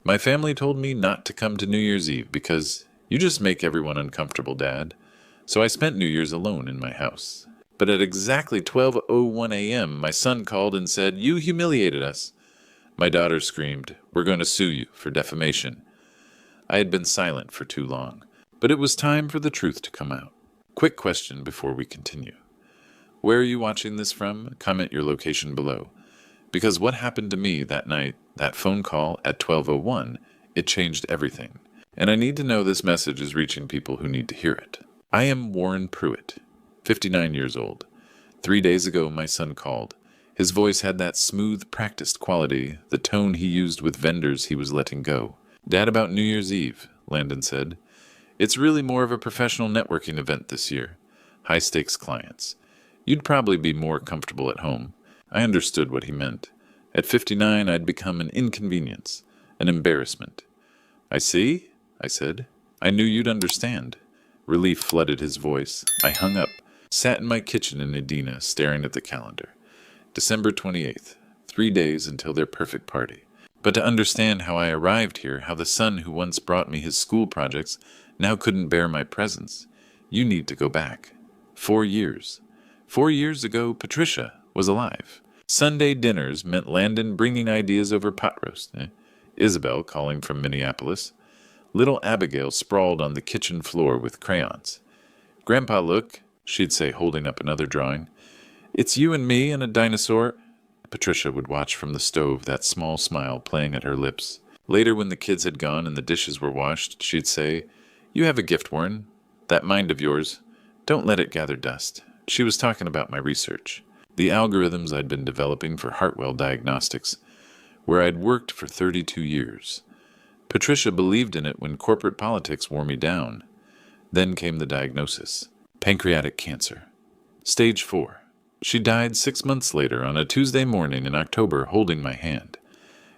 My family told me not to come to New Year's Eve because you just make everyone uncomfortable, Dad. So I spent New Year's alone in my house. But at exactly 12:01 a.m., my son called and said, "You humiliated us." My daughter screamed, "We're going to sue you for defamation." I had been silent for too long, but it was time for the truth to come out. Quick question before we continue. Where are you watching this from? Comment your location below. Because what happened to me that night, that phone call at 12:01, it changed everything. And I need to know this message is reaching people who need to hear it. I am Warren Pruitt, 59 years old. 3 days ago, my son called. His voice had that smooth, practiced quality, the tone he used with vendors he was letting go. "Dad, about New Year's Eve," Landon said. "It's really more of a professional networking event this year. High-stakes clients. You'd probably be more comfortable at home." I understood what he meant. At 59, I'd become an inconvenience, an embarrassment. "I see," I said. "I knew you'd understand." Relief flooded his voice. I hung up, sat in my kitchen in Edina, staring at the calendar. December 28th, 3 days until their perfect party. But to understand how I arrived here, how the son who once brought me his school projects now couldn't bear my presence, you need to go back. 4 years. 4 years ago, Patricia was alive. Sunday dinners meant Landon bringing ideas over pot roast. Isabel calling from Minneapolis. Little Abigail sprawled on the kitchen floor with crayons. "Grandpa, look," she'd say, holding up another drawing. "It's you and me and a dinosaur." Patricia would watch from the stove, that small smile playing at her lips. Later, when the kids had gone and the dishes were washed, she'd say, "You have a gift, Warren. That mind of yours. Don't let it gather dust." She was talking about my research. The algorithms I'd been developing for Hartwell Diagnostics, where I'd worked for 32 years. Patricia believed in it when corporate politics wore me down. Then came the diagnosis. Pancreatic cancer. Stage 4. She died 6 months later on a Tuesday morning in October, holding my hand.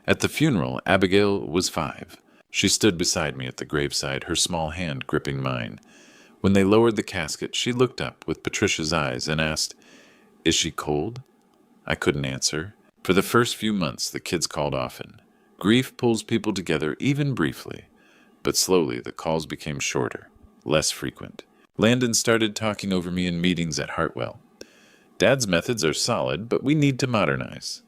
At the funeral, Abigail was 5. She stood beside me at the graveside, her small hand gripping mine. When they lowered the casket, she looked up with Patricia's eyes and asked, "Is she cold?" I couldn't answer. For the first few months, the kids called often. Grief pulls people together, even briefly. But slowly, the calls became shorter, less frequent. Landon started talking over me in meetings at Hartwell. "Dad's methods are solid, but we need to modernize."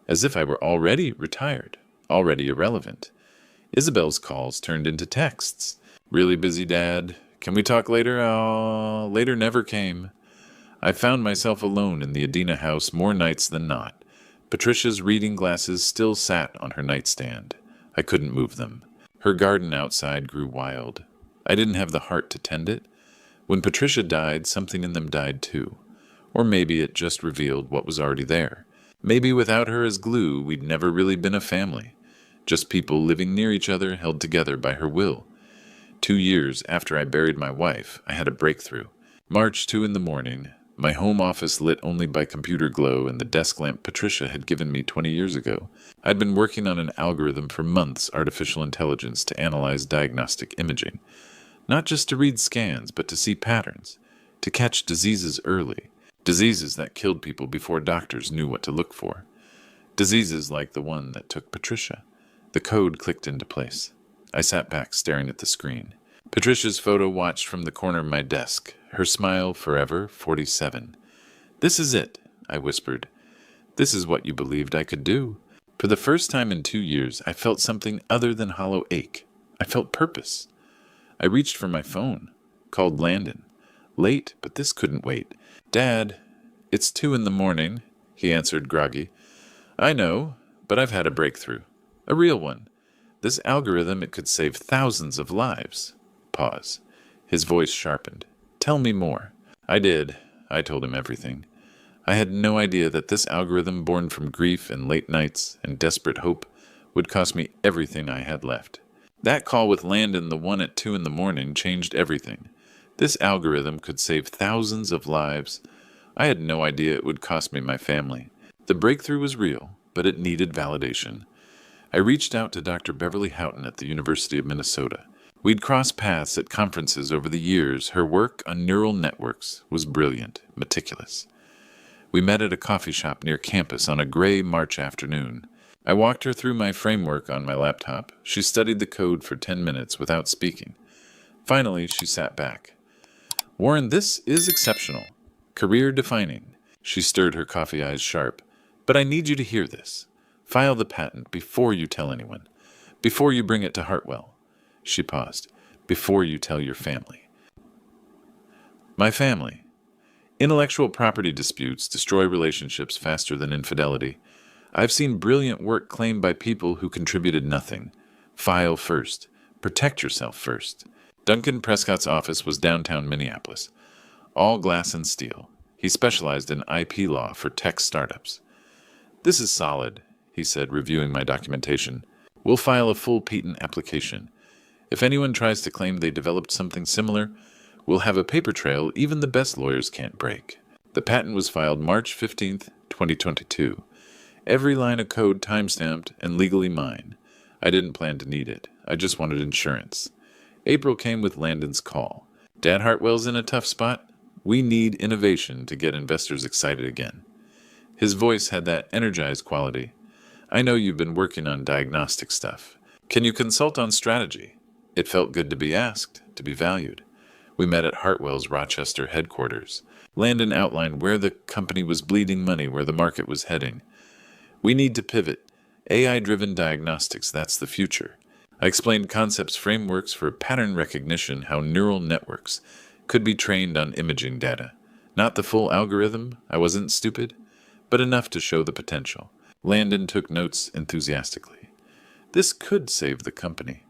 As if I were already retired, already irrelevant. Isabel's calls turned into texts. "Really busy, Dad. Can we talk later?" "Oh, later never came." I found myself alone in the Edina house more nights than not. Patricia's reading glasses still sat on her nightstand. I couldn't move them. Her garden outside grew wild. I didn't have the heart to tend it. When Patricia died, something in them died too. Or maybe it just revealed what was already there. Maybe without her as glue, we'd never really been a family. Just people living near each other, held together by her will. 2 years after I buried my wife, I had a breakthrough. March 2 in the morning, my home office lit only by computer glow and the desk lamp Patricia had given me 20 years ago. I'd been working on an algorithm for months, artificial intelligence, to analyze diagnostic imaging. Not just to read scans, but to see patterns, to catch diseases early. Diseases that killed people before doctors knew what to look for. Diseases like the one that took Patricia. The code clicked into place. I sat back, staring at the screen. Patricia's photo watched from the corner of my desk. Her smile, forever, 47. "This is it," I whispered. "This is what you believed I could do." For the first time in 2 years, I felt something other than hollow ache. I felt purpose. I reached for my phone, called Landon. Late, but this couldn't wait. "Dad, it's 2 in the morning," he answered groggy. "I know, but I've had a breakthrough. A real one. This algorithm, it could save thousands of lives." Pause. His voice sharpened. "Tell me more." I did. I told him everything. I had no idea that this algorithm, born from grief and late nights and desperate hope, would cost me everything I had left. That call with Landon, the one at 2 in the morning, changed everything. This algorithm could save thousands of lives. I had no idea it would cost me my family. The breakthrough was real, but it needed validation. I reached out to Dr. Beverly Houghton at the University of Minnesota. We'd crossed paths at conferences over the years. Her work on neural networks was brilliant, meticulous. We met at a coffee shop near campus on a gray March afternoon. I walked her through my framework on my laptop. She studied the code for 10 minutes without speaking. Finally, she sat back. Warren, this is exceptional. Career-defining. She stirred her coffee eyes sharp. But I need you to hear this. File the patent before you tell anyone. Before you bring it to Hartwell. She paused. Before you tell your family. My family. Intellectual property disputes destroy relationships faster than infidelity. I've seen brilliant work claimed by people who contributed nothing. File first. Protect yourself first. Duncan Prescott's office was downtown Minneapolis. All glass and steel. He specialized in IP law for tech startups. This is solid, he said, reviewing my documentation. We'll file a full patent application. If anyone tries to claim they developed something similar, we'll have a paper trail even the best lawyers can't break. The patent was filed March 15th, 2022. Every line of code timestamped and legally mine. I didn't plan to need it. I just wanted insurance. April came with Landon's call. Dad Hartwell's in a tough spot. We need innovation to get investors excited again. His voice had that energized quality. I know you've been working on diagnostic stuff. Can you consult on strategy? It felt good to be asked, to be valued. We met at Hartwell's Rochester headquarters. Landon outlined where the company was bleeding money, where the market was heading. We need to pivot. AI-driven diagnostics, that's the future. I explained concepts, frameworks for pattern recognition, how neural networks could be trained on imaging data. Not the full algorithm, I wasn't stupid, but enough to show the potential. Landon took notes enthusiastically. This could save the company.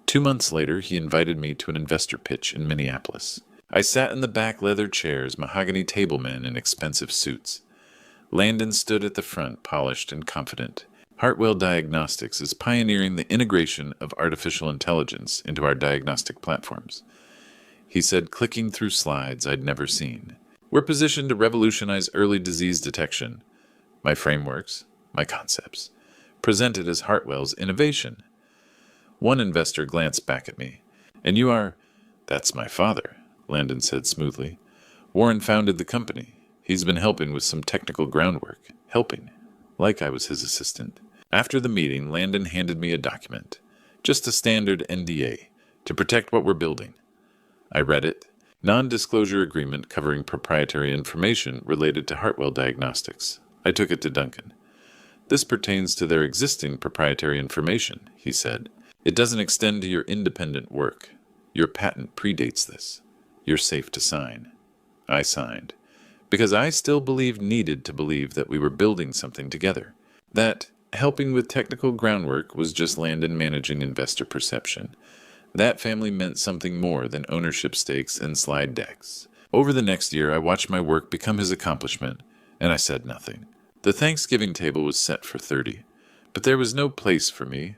2 months later, he invited me to an investor pitch in Minneapolis. I sat in the back leather chairs, mahogany tablemen in expensive suits. Landon stood at the front, polished and confident. Hartwell Diagnostics is pioneering the integration of artificial intelligence into our diagnostic platforms. He said, clicking through slides I'd never seen. We're positioned to revolutionize early disease detection. My frameworks, my concepts, presented as Hartwell's innovation. One investor glanced back at me. And you are... That's my father, Landon said smoothly. Warren founded the company. He's been helping with some technical groundwork. Helping. Like I was his assistant. After the meeting, Landon handed me a document. Just a standard NDA, to protect what we're building. I read it. Non-disclosure agreement covering proprietary information related to Hartwell Diagnostics. I took it to Duncan. This pertains to their existing proprietary information, he said. It doesn't extend to your independent work. Your patent predates this. You're safe to sign. I signed. Because I still needed to believe that we were building something together. That helping with technical groundwork was just Landon managing investor perception. That family meant something more than ownership stakes and slide decks. Over the next year, I watched my work become his accomplishment, and I said nothing. The Thanksgiving table was set for 30, but there was no place for me.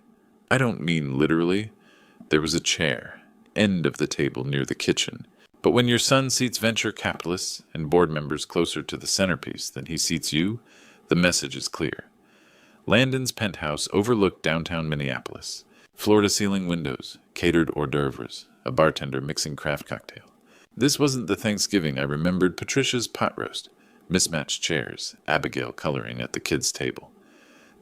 I don't mean literally. There was a chair, end of the table near the kitchen. But when your son seats venture capitalists and board members closer to the centerpiece than he seats you, the message is clear. Landon's penthouse overlooked downtown Minneapolis. Floor-to-ceiling windows, catered hors d'oeuvres, a bartender mixing craft cocktail. This wasn't the Thanksgiving I remembered. Patricia's pot roast, mismatched chairs, Abigail coloring at the kids' table.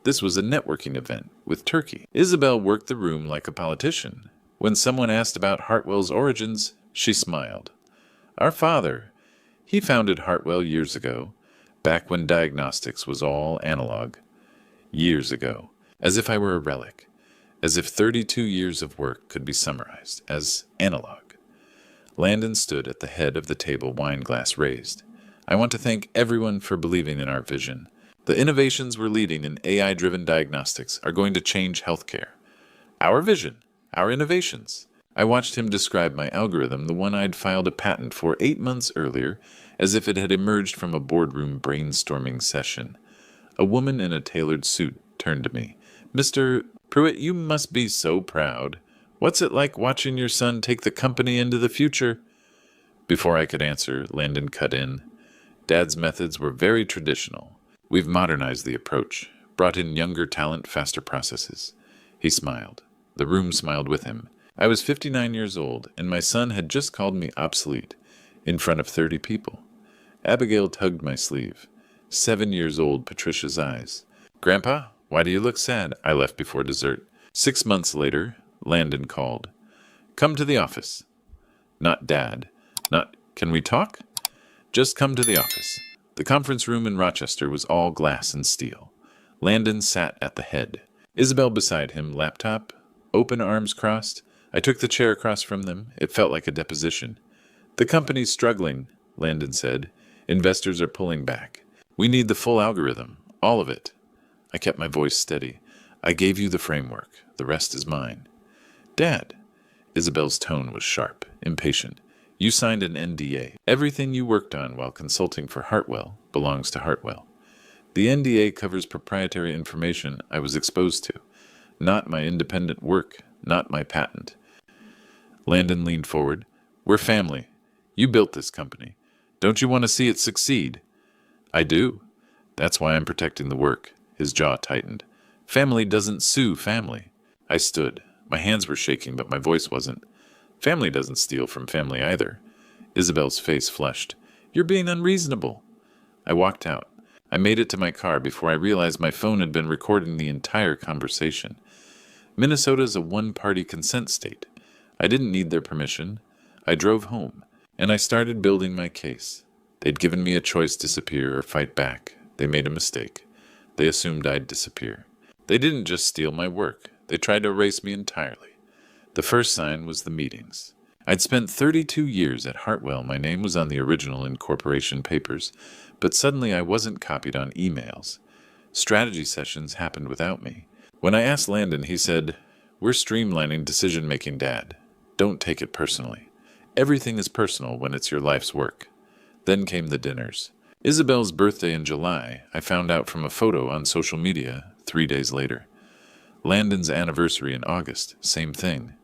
This was a networking event with turkey. Isabel worked the room like a politician. When someone asked about Hartwell's origins, she smiled. Our father, he founded Hartwell years ago, back when diagnostics was all analog. Years ago, as if I were a relic, as if 32 years of work could be summarized as analog. Landon stood at the head of the table, wine glass raised. I want to thank everyone for believing in our vision. The innovations we're leading in AI-driven diagnostics are going to change healthcare. Our vision, our innovations. I watched him describe my algorithm, the one I'd filed a patent for 8 months earlier, as if it had emerged from a boardroom brainstorming session. A woman in a tailored suit turned to me. Mr. Pruitt, you must be so proud. What's it like watching your son take the company into the future? Before I could answer, Landon cut in. Dad's methods were very traditional. We've modernized the approach, brought in younger talent, faster processes. He smiled. The room smiled with him. I was 59 years old, and my son had just called me obsolete, in front of 30 people. Abigail tugged my sleeve. 7 years old, Patricia's eyes. Grandpa, Why do you look sad? I left before dessert. 6 months later, Landon called. Come to the office. Not Dad. Not, can we talk? Just come to the office. The conference room in Rochester was all glass and steel. Landon sat at the head. Isabel beside him, laptop, open arms crossed. I took the chair across from them. It felt like a deposition. The company's struggling, Landon said. Investors are pulling back. We need the full algorithm, all of it. I kept my voice steady. I gave you the framework. The rest is mine. Dad. Isabel's tone was sharp, impatient. You signed an NDA. Everything you worked on while consulting for Hartwell belongs to Hartwell. The NDA covers proprietary information I was exposed to, not my independent work, not my patent. Landon leaned forward. We're family. You built this company. Don't you want to see it succeed? I do. That's why I'm protecting the work. His jaw tightened. Family doesn't sue family. I stood. My hands were shaking, but my voice wasn't. Family doesn't steal from family either. Isabel's face flushed. You're being unreasonable. I walked out. I made it to my car before I realized my phone had been recording the entire conversation. Minnesota's a one-party consent state. I didn't need their permission. I drove home, and I started building my case. They'd given me a choice: disappear or fight back. They made a mistake. They assumed I'd disappear. They didn't just steal my work. They tried to erase me entirely. The first sign was the meetings. I'd spent 32 years at Hartwell. My name was on the original incorporation papers, but suddenly I wasn't copied on emails. Strategy sessions happened without me. When I asked Landon, he said, We're streamlining decision-making, Dad. Don't take it personally. Everything is personal when it's your life's work. Then came the dinners. Isabel's birthday in July, I found out from a photo on social media 3 days later. Landon's anniversary in August, same thing.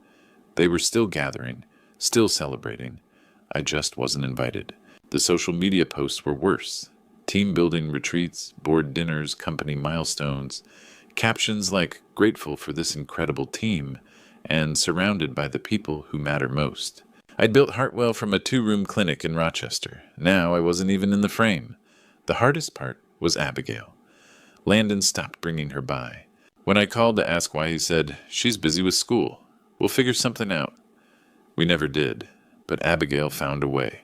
They were still gathering, still celebrating. I just wasn't invited. The social media posts were worse. Team-building retreats, board dinners, company milestones, captions like, grateful for this incredible team, and surrounded by the people who matter most. I'd built Hartwell from a 2-room clinic in Rochester. Now I wasn't even in the frame. The hardest part was Abigail. Landon stopped bringing her by. When I called to ask why, he said, She's busy with school. We'll figure something out. We never did, but Abigail found a way.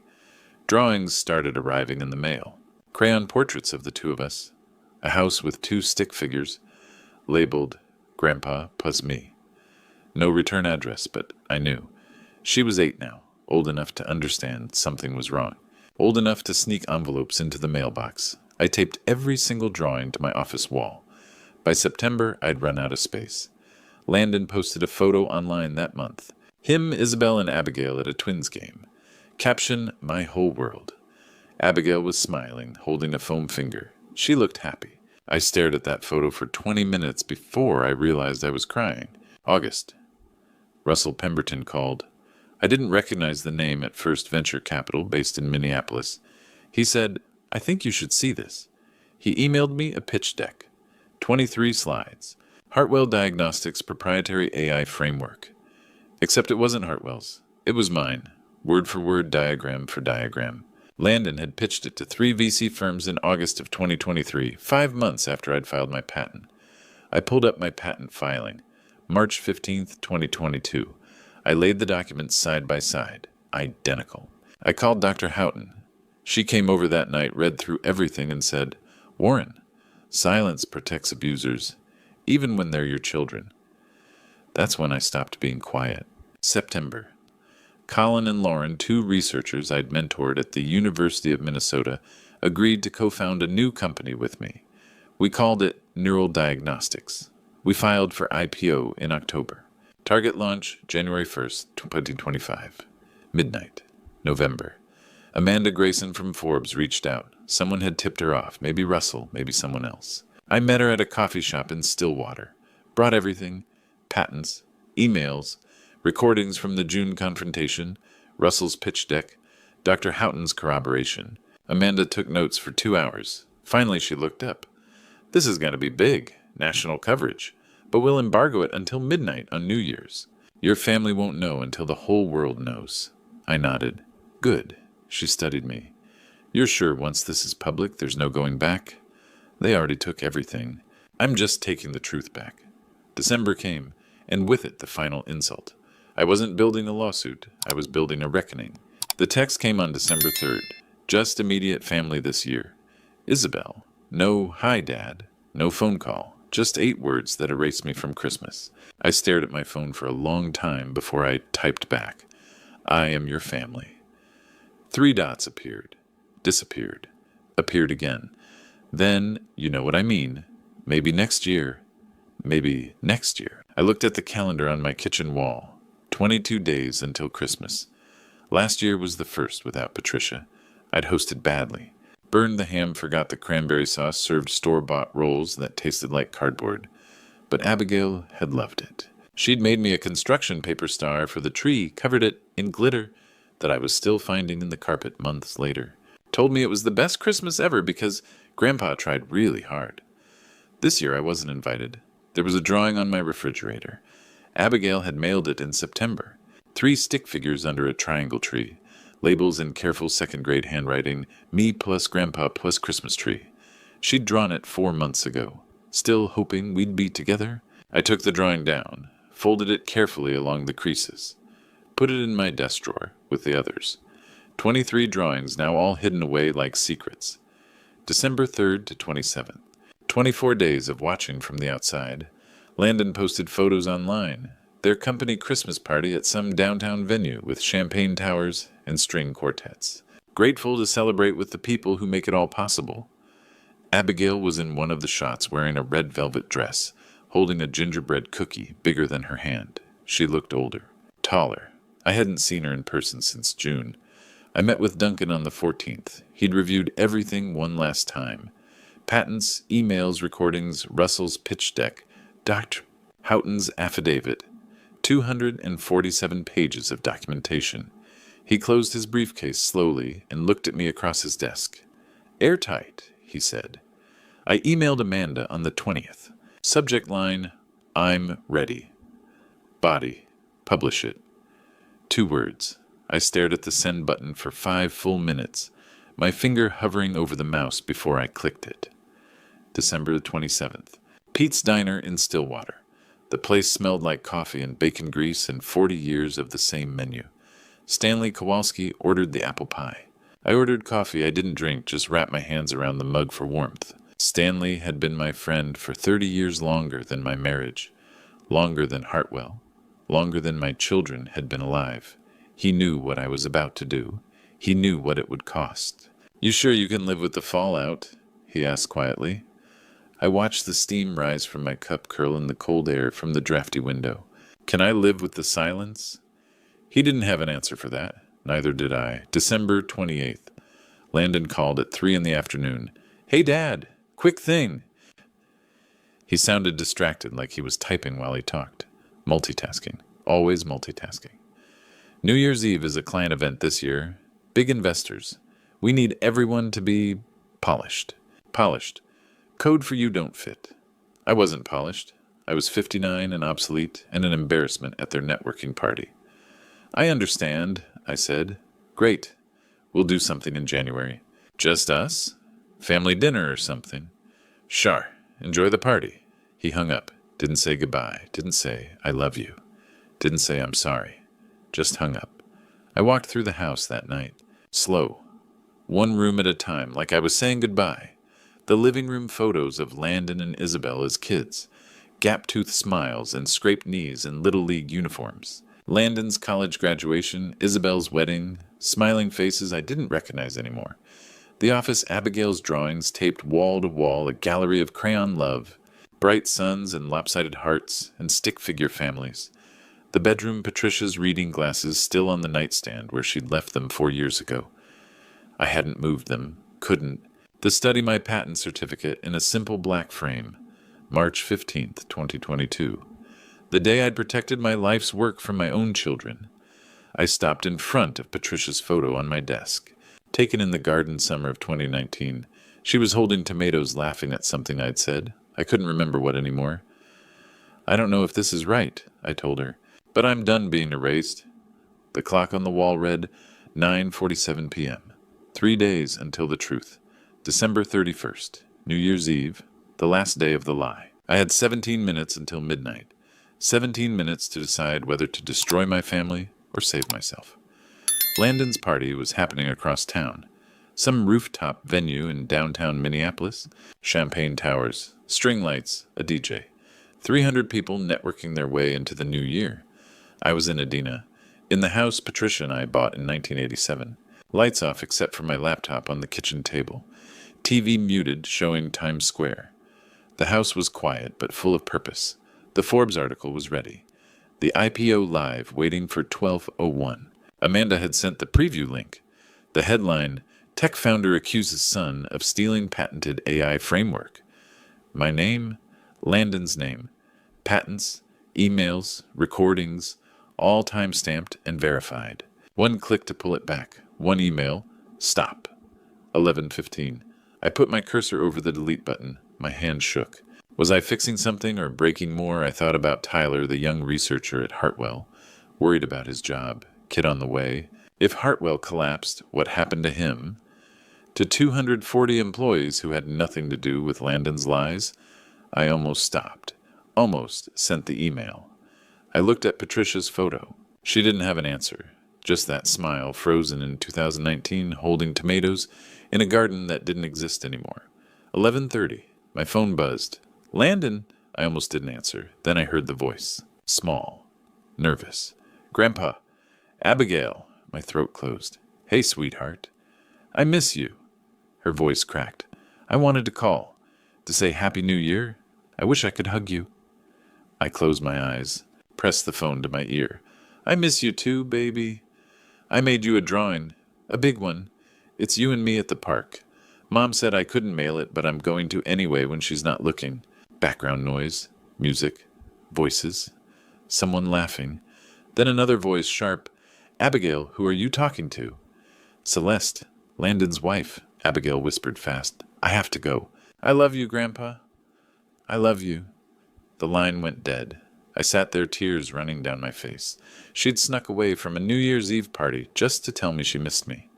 Drawings started arriving in the mail. Crayon portraits of the two of us. A house with 2 stick figures, labeled Grandpa plus me. No return address, but I knew. She was 8 now, old enough to understand something was wrong. Old enough to sneak envelopes into the mailbox. I taped every single drawing to my office wall. By September, I'd run out of space. Landon posted a photo online that month. Him, Isabel, and Abigail at a Twins game. Caption, My whole world. Abigail was smiling, holding a foam finger. She looked happy. I stared at that photo for 20 minutes before I realized I was crying. August. Russell Pemberton called. I didn't recognize the name at First Venture Capital, based in Minneapolis. He said, I think you should see this. He emailed me a pitch deck. 23 slides. Hartwell Diagnostics' proprietary AI framework. Except it wasn't Hartwell's. It was mine. Word for word, diagram for diagram. Landon had pitched it to 3 VC firms in August of 2023, 5 months after I'd filed my patent. I pulled up my patent filing. March 15th, 2022. I laid the documents side by side. Identical. I called Dr. Houghton. She came over that night, read through everything, and said, Warren, silence protects abusers, even when they're your children. That's when I stopped being quiet. September. Colin and Lauren, 2 researchers I'd mentored at the University of Minnesota, agreed to co-found a new company with me. We called it Neural Diagnostics. We filed for IPO in October. Target launch January 1st, 2025. Midnight. November. Amanda Grayson from Forbes reached out. Someone had tipped her off. Maybe Russell, maybe someone else. I met her at a coffee shop in Stillwater. Brought everything. Patents. Emails. Recordings from the June confrontation. Russell's pitch deck. Dr. Houghton's corroboration. Amanda took notes for 2 hours. Finally she looked up. This is going to be big. National coverage. But we'll embargo it until midnight on New Year's. Your family won't know until the whole world knows. I nodded. Good. She studied me. You're sure once this is public there's no going back? They already took everything. I'm just taking the truth back. December came, and with it the final insult. I wasn't building a lawsuit, I was building a reckoning. The text came on December 3rd. Just immediate family this year. Isabel. No "Hi, Dad." No phone call. Just 8 words that erased me from Christmas. I stared at my phone for a long time before I typed back. I am your family. 3 dots appeared. Disappeared. Appeared again. Then, you know what I mean. Maybe next year. Maybe next year. I looked at the calendar on my kitchen wall. 22 days until Christmas. Last year was the first without Patricia. I'd hosted badly. Burned the ham, forgot the cranberry sauce, served store-bought rolls that tasted like cardboard. But Abigail had loved it. She'd made me a construction paper star for the tree, covered it in glitter that I was still finding in the carpet months later. Told me it was the best Christmas ever because Grandpa tried really hard. This year I wasn't invited. There was a drawing on my refrigerator. Abigail had mailed it in September. 3 stick figures under a triangle tree. Labels in careful second-grade handwriting, me plus Grandpa plus Christmas tree. She'd drawn it 4 months ago. Still hoping we'd be together? I took the drawing down, folded it carefully along the creases. Put it in my desk drawer with the others. 23 drawings now all hidden away like secrets. December 3rd to 27th. 24 days of watching from the outside. Landon posted photos online. Their company Christmas party at some downtown venue with champagne towers and string quartets. Grateful to celebrate with the people who make it all possible. Abigail was in one of the shots wearing a red velvet dress, holding a gingerbread cookie bigger than her hand. She looked older, taller. I hadn't seen her in person since June. I met with Duncan on the 14th. He'd reviewed everything one last time. Patents, emails, recordings, Russell's pitch deck, Dr. Houghton's affidavit. 247 pages of documentation. He closed his briefcase slowly and looked at me across his desk. Airtight, he said. I emailed Amanda on the 20th. Subject line, I'm ready. Body, publish it. 2 words. I stared at the send button for 5 full minutes, my finger hovering over the mouse before I clicked it. December 27th. Pete's Diner in Stillwater. The place smelled like coffee and bacon grease and 40 years of the same menu. Stanley Kowalski ordered the apple pie. I ordered coffee I didn't drink, just wrapped my hands around the mug for warmth. Stanley had been my friend for 30 years longer than my marriage, longer than Hartwell, longer than my children had been alive. He knew what I was about to do. He knew what it would cost. You sure you can live with the fallout? He asked quietly. I watched the steam rise from my cup curl in the cold air from the drafty window. Can I live with the silence? He didn't have an answer for that. Neither did I. December 28th. Landon called at 3 in the afternoon. Hey, Dad, quick thing. He sounded distracted, like he was typing while he talked. Multitasking. Always multitasking. New Year's Eve is a client event this year. Big investors. We need everyone to be polished. Polished. Code for you don't fit. I wasn't polished. I was 59 and obsolete and an embarrassment at their networking party. I understand, I said. Great. We'll do something in January. Just us? Family dinner or something? Sure. Enjoy the party. He hung up. Didn't say goodbye. Didn't say, I love you. Didn't say I'm sorry. Just hung up. I walked through the house that night. Slow. 1 room at a time, like I was saying goodbye. The living room photos of Landon and Isabel as kids. Gap-toothed smiles and scraped knees in Little League uniforms. Landon's college graduation, Isabel's wedding, smiling faces I didn't recognize anymore. The office Abigail's drawings taped wall to wall, a gallery of crayon love. Bright suns and lopsided hearts and stick figure families. The bedroom Patricia's reading glasses still on the nightstand where she'd left them 4 years ago. I hadn't moved them, couldn't. The study my patent certificate in a simple black frame. March 15th, 2022. The day I'd protected my life's work from my own children. I stopped in front of Patricia's photo on my desk, taken in the garden summer of 2019. She was holding tomatoes, laughing at something I'd said. I couldn't remember what anymore. I don't know if this is right, I told her, but I'm done being erased. The clock on the wall read 9:47 p.m. 3 days until the truth. December 31st, New Year's Eve, the last day of the lie. I had 17 minutes until midnight. 17 minutes to decide whether to destroy my family or save myself. Landon's party was happening across town. Some rooftop venue in downtown Minneapolis, champagne towers, string lights, a DJ. 300 people networking their way into the new year. I was in Adena, in the house Patricia and I bought in 1987. Lights off except for my laptop on the kitchen table. TV muted, showing Times Square. The house was quiet but full of purpose. The Forbes article was ready. The IPO live, waiting for 12:01. Amanda had sent the preview link. The headline, Tech Founder Accuses Son of Stealing Patented AI Framework. My name, Landon's name. Patents, emails, recordings, all time-stamped and verified. One click to pull it back. One email, stop. 11:15. I put my cursor over the delete button. My hand shook. Was I fixing something or breaking more? I thought about Tyler, the young researcher at Hartwell, worried about his job, kid on the way. If Hartwell collapsed, what happened to him? To 240 employees who had nothing to do with Landon's lies, I almost stopped. Almost sent the email. I looked at Patricia's photo. She didn't have an answer. Just that smile, frozen in 2019, holding tomatoes in a garden that didn't exist anymore. 11:30. My phone buzzed. Landon? I almost didn't answer. Then I heard the voice. Small. Nervous. Grandpa. Abigail. My throat closed. Hey, sweetheart. I miss you. Her voice cracked. I wanted to call. To say Happy New Year. I wish I could hug you. I closed my eyes. Pressed the phone to my ear. I miss you too, baby. I made you a drawing. A big one. It's you and me at the park. Mom said I couldn't mail it, but I'm going to anyway when she's not looking. Background noise. Music. Voices. Someone laughing. Then another voice, sharp. Abigail, who are you talking to? Celeste. Landon's wife. Abigail whispered fast. I have to go. I love you, Grandpa. I love you. The line went dead. I sat there, tears running down my face. She'd snuck away from a New Year's Eve party just to tell me she missed me.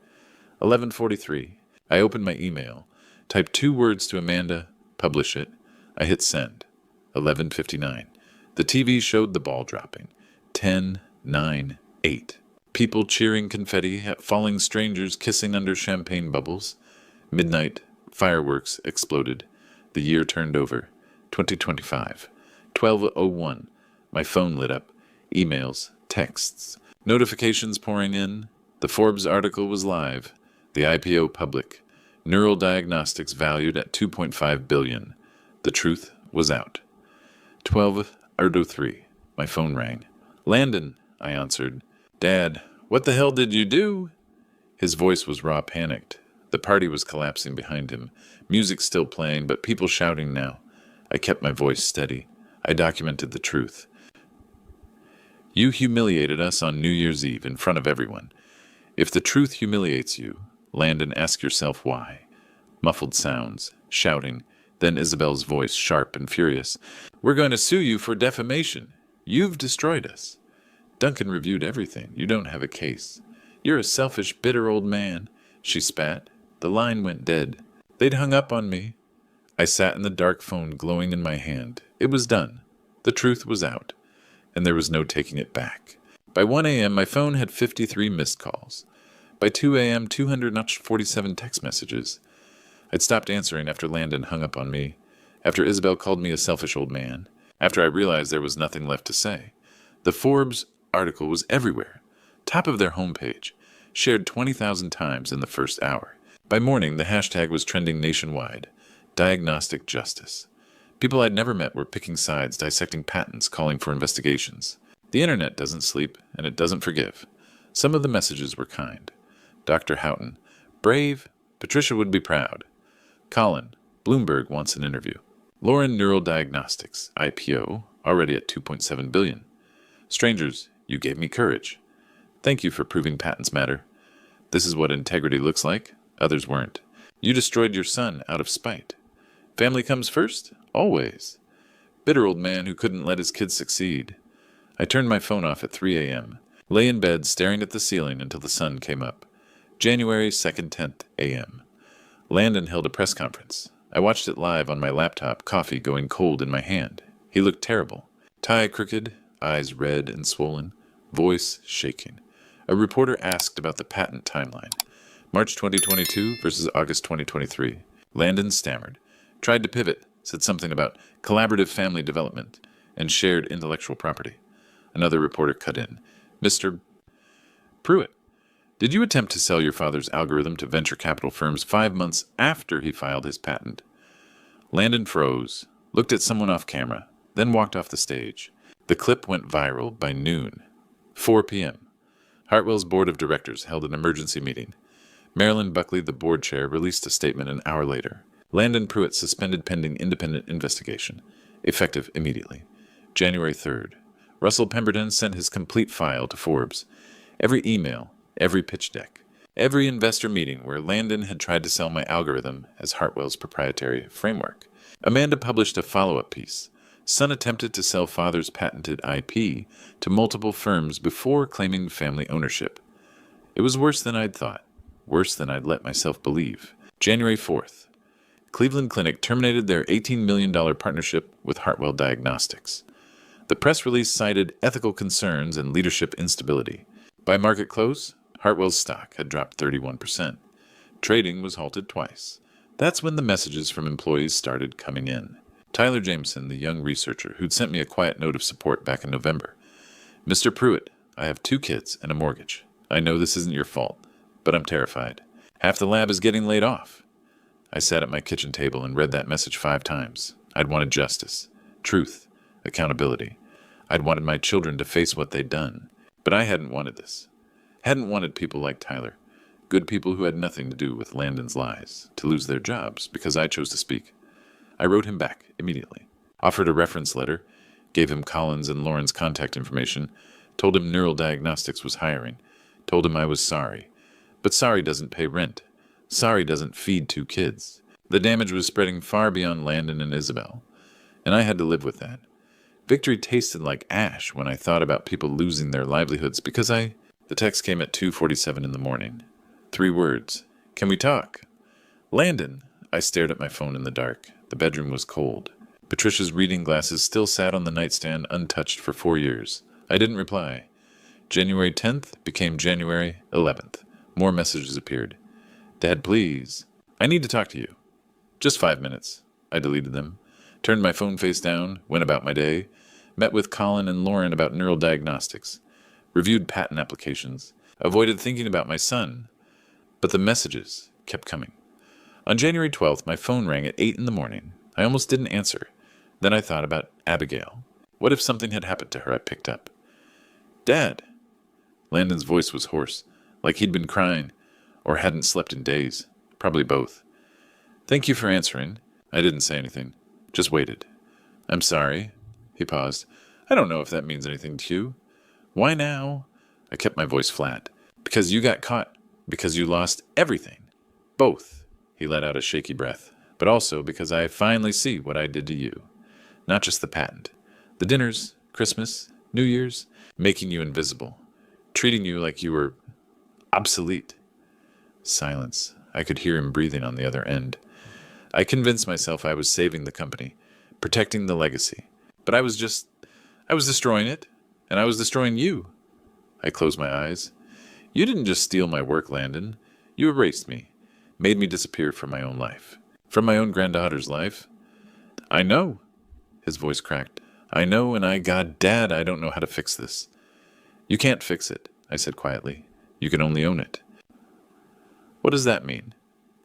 11:43. I opened my email, typed 2 words to Amanda, publish it. I hit send. 11:59. The TV showed the ball dropping. 10, 9, 8. People cheering confetti at falling strangers kissing under champagne bubbles. Midnight, fireworks exploded. The year turned over. 2025. 12:01. My phone lit up. Emails, texts, notifications pouring in. The Forbes article was live. The IPO public. Neural diagnostics valued at $2.5 billion. The truth was out. 12:03. My phone rang. Landon, I answered. Dad, what the hell did you do? His voice was raw, panicked. The party was collapsing behind him. Music still playing, but people shouting now. I kept my voice steady. I documented the truth. You humiliated us on New Year's Eve in front of everyone. If the truth humiliates you, Landon, ask yourself why. Muffled sounds, shouting, then Isabel's voice, sharp and furious. We're going to sue you for defamation. You've destroyed us. Duncan reviewed everything. You don't have a case. You're a selfish, bitter old man. She spat. The line went dead. They'd hung up on me. I sat in the dark phone glowing in my hand. It was done. The truth was out. And there was no taking it back. By 1 a.m., my phone had 53 missed calls. By 2 a.m., 247 text messages. I'd stopped answering after Landon hung up on me, after Isabel called me a selfish old man, after I realized there was nothing left to say. The Forbes article was everywhere, top of their homepage, shared 20,000 times in the first hour. By morning, the hashtag was trending nationwide, diagnostic justice. People I'd never met were picking sides, dissecting patents, calling for investigations. The internet doesn't sleep, and it doesn't forgive. Some of the messages were kind. Dr. Houghton, brave, Patricia would be proud. Colin, Bloomberg wants an interview. Lauren, Neural Diagnostics, IPO, already at $2.7 billion. Strangers, you gave me courage. Thank you for proving patents matter. This is what integrity looks like. Others weren't. You destroyed your son out of spite. Family comes first? Always. Bitter old man who couldn't let his kids succeed. I turned my phone off at 3 a.m., lay in bed staring at the ceiling until the sun came up. January 2nd, 10th a.m. Landon held a press conference. I watched it live on my laptop, coffee going cold in my hand. He looked terrible. Tie crooked, eyes red and swollen, voice shaking. A reporter asked about the patent timeline. March 2022 versus August 2023. Landon stammered, tried to pivot, said something about collaborative family development and shared intellectual property. Another reporter cut in. Mr. Pruitt, did you attempt to sell your father's algorithm to venture capital firms 5 months after he filed his patent? Landon froze, looked at someone off camera, then walked off the stage. The clip went viral by noon. 4 p.m. Hartwell's board of directors held an emergency meeting. Marilyn Buckley, the board chair, released a statement an hour later. Landon Pruitt suspended pending independent investigation. Effective immediately. January 3rd. Russell Pemberton sent his complete file to Forbes. Every email, every pitch deck, every investor meeting where Landon had tried to sell my algorithm as Hartwell's proprietary framework. Amanda published a follow-up piece. Son attempted to sell father's patented IP to multiple firms before claiming family ownership. It was worse than I'd thought, worse than I'd let myself believe. January 4th. Cleveland Clinic terminated their $18 million partnership with Hartwell Diagnostics. The press release cited ethical concerns and leadership instability. By market close, Hartwell's stock had dropped 31%. Trading was halted twice. That's when the messages from employees started coming in. Tyler Jameson, the young researcher who'd sent me a quiet note of support back in November. Mr. Pruitt, I have 2 kids and a mortgage. I know this isn't your fault, but I'm terrified. Half the lab is getting laid off. I sat at my kitchen table and read that message 5 times. I'd wanted justice, truth, accountability. I'd wanted my children to face what they'd done. But I hadn't wanted this. Hadn't wanted people like Tyler, good people who had nothing to do with Landon's lies, to lose their jobs because I chose to speak. I wrote him back immediately, offered a reference letter, gave him Collins and Lauren's contact information, told him Neural Diagnostics was hiring, told him I was sorry. But sorry doesn't pay rent. Sorry doesn't feed 2 kids. The damage was spreading far beyond Landon and Isabel, and I had to live with that. Victory tasted like ash when I thought about people losing their livelihoods because The text came at 2:47 in the morning. 3 words. Can we talk? Landon. I stared at my phone in the dark. The bedroom was cold. Patricia's reading glasses still sat on the nightstand untouched for 4 years. I didn't reply. January 10th became January 11th. More messages appeared. Dad, please. I need to talk to you. Just 5 minutes. I deleted them. Turned my phone face down, went about my day. Met with Colin and Lauren about neural diagnostics. Reviewed patent applications. Avoided thinking about my son. But the messages kept coming. On January 12th, my phone rang at 8 in the morning. I almost didn't answer. Then I thought about Abigail. What if something had happened to her? I picked up. Dad. Landon's voice was hoarse, like he'd been crying, or hadn't slept in days. Probably both. Thank you for answering. I didn't say anything. Just waited. I'm sorry. He paused. I don't know if that means anything to you. Why now? I kept my voice flat. Because you got caught. Because you lost everything. Both. He let out a shaky breath. But also because I finally see what I did to you. Not just the patent. The dinners, Christmas, New Year's, making you invisible. Treating you like you were obsolete. Silence. I could hear him breathing on the other end. I convinced myself I was saving the company, protecting the legacy. But I was destroying it, and I was destroying you. I closed my eyes. You didn't just steal my work, Landon. You erased me, made me disappear from my own life, from my own granddaughter's life. I know. His voice cracked. I know, and Dad, I don't know how to fix this. You can't fix it, I said quietly. You can only own it. What does that mean?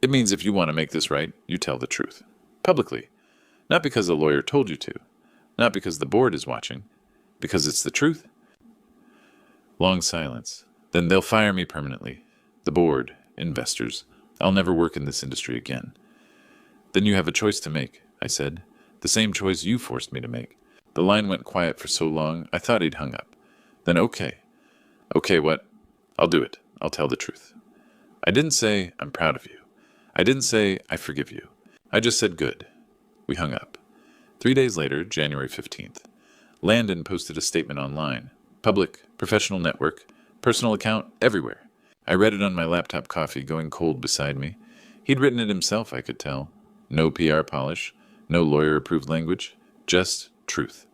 It means if you want to make this right, you tell the truth. Publicly. Not because a lawyer told you to. Not because the board is watching. Because it's the truth. Long silence. Then they'll fire me permanently. The board, investors. I'll never work in this industry again. Then you have a choice to make, I said. The same choice you forced me to make. The line went quiet for so long, I thought he'd hung up. Then okay. Okay, what? I'll do it. I'll tell the truth. I didn't say, I'm proud of you. I didn't say, I forgive you. I just said, good. We hung up. 3 days later, January 15th, Landon posted a statement online. Public, professional network, personal account, everywhere. I read it on my laptop coffee going cold beside me. He'd written it himself, I could tell. No PR polish, no lawyer-approved language, just truth.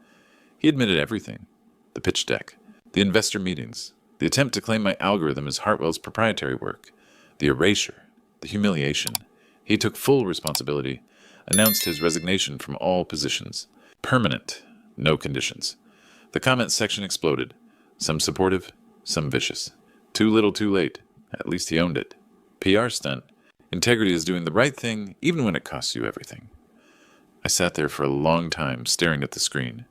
He admitted everything. The pitch deck, the investor meetings, the attempt to claim my algorithm as Hartwell's proprietary work, the erasure, the humiliation. He took full responsibility, announced his resignation from all positions. Permanent, no conditions. The comments section exploded. Some supportive, some vicious. Too little too late. At least he owned it. PR stunt. Integrity is doing the right thing even when it costs you everything. I sat there for a long time staring at the screen.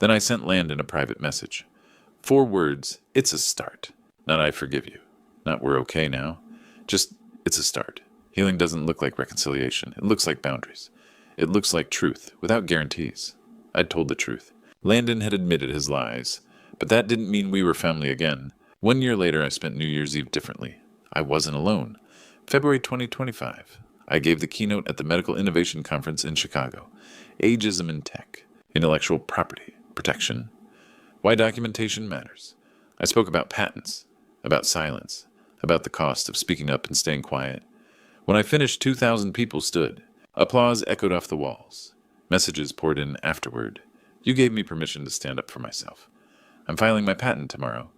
Then I sent Landon a private message. 4 words, it's a start. Not I forgive you. Not we're okay now. Just, it's a start. Healing doesn't look like reconciliation. It looks like boundaries. It looks like truth, without guarantees. I'd told the truth. Landon had admitted his lies, but that didn't mean we were family again. 1 year later, I spent New Year's Eve differently. I wasn't alone. February 2025. I gave the keynote at the Medical Innovation Conference in Chicago. Ageism in Tech. Intellectual property. Protection. Why documentation matters. I spoke about patents, about silence, about the cost of speaking up and staying quiet. When I finished, 2,000 people stood. Applause echoed off the walls. Messages poured in afterward. You gave me permission to stand up for myself. I'm filing my patent tomorrow.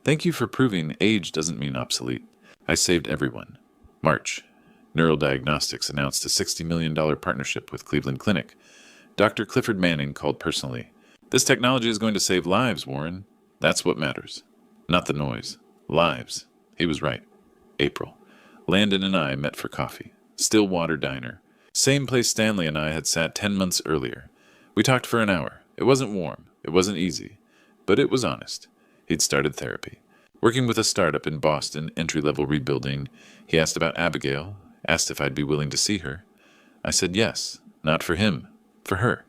Thank you for proving age doesn't mean obsolete. I saved everyone. March. Neural Diagnostics announced a $60 million partnership with Cleveland Clinic. Dr. Clifford Manning called personally. This technology is going to save lives, Warren. That's what matters. Not the noise. Lives. He was right. April. Landon and I met for coffee. Stillwater Diner. Same place Stanley and I had sat 10 months earlier. We talked for an hour. It wasn't warm. It wasn't easy. But it was honest. He'd started therapy. Working with a startup in Boston, entry-level rebuilding, he asked about Abigail, asked if I'd be willing to see her. I said yes. Not for him. For her.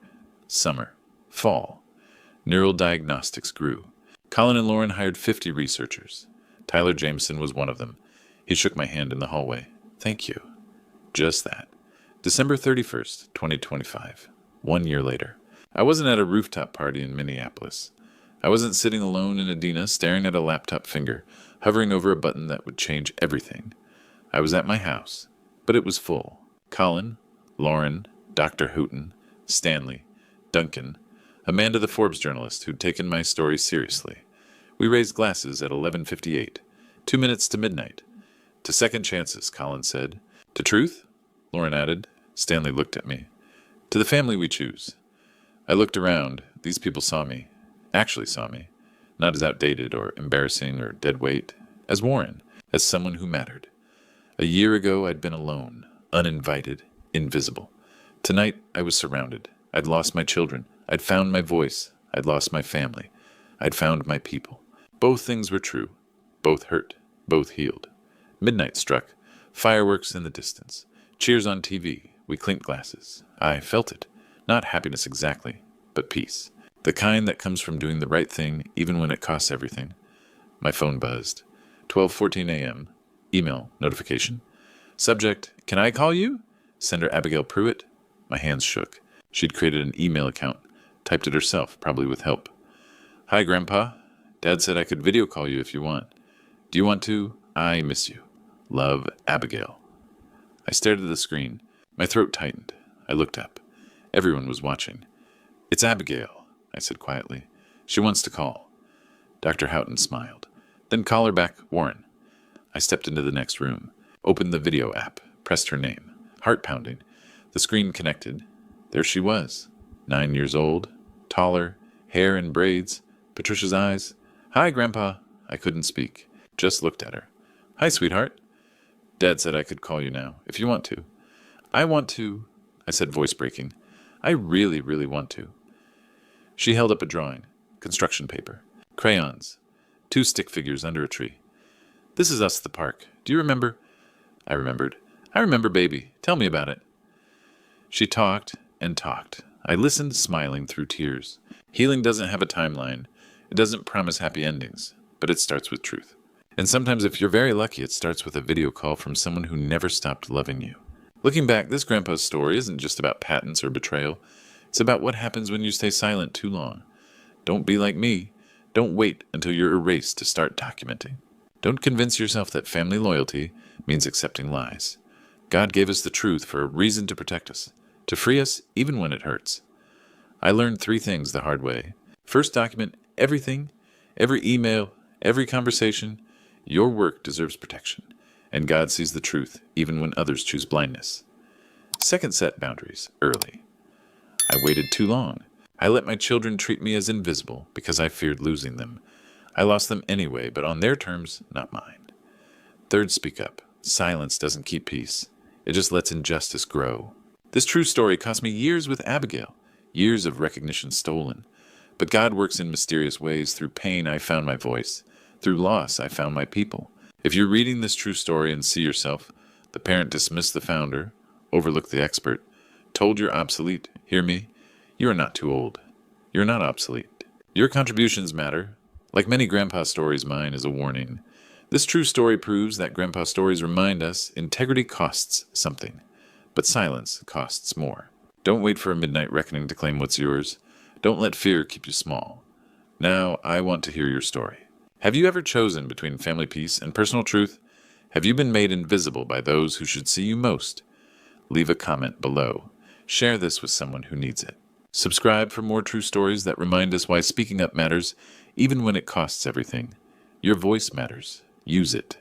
Summer. Fall. Neural Diagnostics grew. Colin and Lauren hired 50 researchers. Tyler Jameson was one of them. He shook my hand in the hallway. Thank you. Just that. December 31st, 2025. 1 year later. I wasn't at a rooftop party in Minneapolis. I wasn't sitting alone in Adena staring at a laptop finger, hovering over a button that would change everything. I was at my house, but it was full. Colin, Lauren, Dr. Houghton, Stanley, Duncan, Amanda the Forbes journalist who'd taken my story seriously. We raised glasses at 11:58, 2 minutes to midnight. To second chances, Colin said. To truth? Lauren added. Stanley looked at me. To the family we choose. I looked around. These people saw me. Actually saw me. Not as outdated or embarrassing or dead weight. As Warren. As someone who mattered. A year ago I'd been alone. Uninvited. Invisible. Tonight I was surrounded. I'd lost my children. I'd found my voice. I'd lost my family. I'd found my people. Both things were true. Both hurt. Both healed. Midnight struck. Fireworks in the distance. Cheers on TV. We clinked glasses. I felt it. Not happiness exactly, but peace. The kind that comes from doing the right thing even when it costs everything. My phone buzzed. 12:14 a.m. Email notification. Subject, can I call you? Sender Abigail Pruitt. My hands shook. She'd created an email account. Typed it herself, probably with help. Hi, Grandpa. Dad said I could video call you if you want. Do you want to? I miss you. Love, Abigail. I stared at the screen. My throat tightened. I looked up. Everyone was watching. It's Abigail, I said quietly. She wants to call. Dr. Houghton smiled. Then call her back, Warren. I stepped into the next room, opened the video app, pressed her name. Heart pounding. The screen connected. There she was. 9 years old, taller, hair in braids, Patricia's eyes. Hi, Grandpa. I couldn't speak. Just looked at her. Hi, sweetheart. Dad said I could call you now, if you want to. I want to, I said, voice breaking. I really, really want to. She held up a drawing, construction paper, crayons, 2 stick figures under a tree. This is us at the park. Do you remember? I remembered. I remember, baby. Tell me about it. She talked and talked. I listened, smiling through tears. Healing doesn't have a timeline. It doesn't promise happy endings, but it starts with truth. And sometimes, if you're very lucky, it starts with a video call from someone who never stopped loving you. Looking back, this grandpa's story isn't just about patents or betrayal. It's about what happens when you stay silent too long. Don't be like me. Don't wait until you're erased to start documenting. Don't convince yourself that family loyalty means accepting lies. God gave us the truth for a reason to protect us. to free us even when it hurts. I learned 3 things the hard way. First, document everything, every email, every conversation. Your work deserves protection, and God sees the truth even when others choose blindness. Second, set boundaries early. I waited too long. I let my children treat me as invisible because I feared losing them. I lost them anyway, but on their terms, not mine. Third, speak up. Silence doesn't keep peace. It just lets injustice grow. This true story cost me years with Abigail, years of recognition stolen. But God works in mysterious ways. Through pain, I found my voice. Through loss, I found my people. If you're reading this true story and see yourself, the parent dismissed the founder, overlooked the expert, told you're obsolete, hear me? You are not too old. You're not obsolete. Your contributions matter. Like many grandpa stories, mine is a warning. This true story proves that grandpa stories remind us integrity costs something, but silence costs more. Don't wait for a midnight reckoning to claim what's yours. Don't let fear keep you small. Now, I want to hear your story. Have you ever chosen between family peace and personal truth? Have you been made invisible by those who should see you most? Leave a comment below. Share this with someone who needs it. Subscribe for more true stories that remind us why speaking up matters, even when it costs everything. Your voice matters. Use it.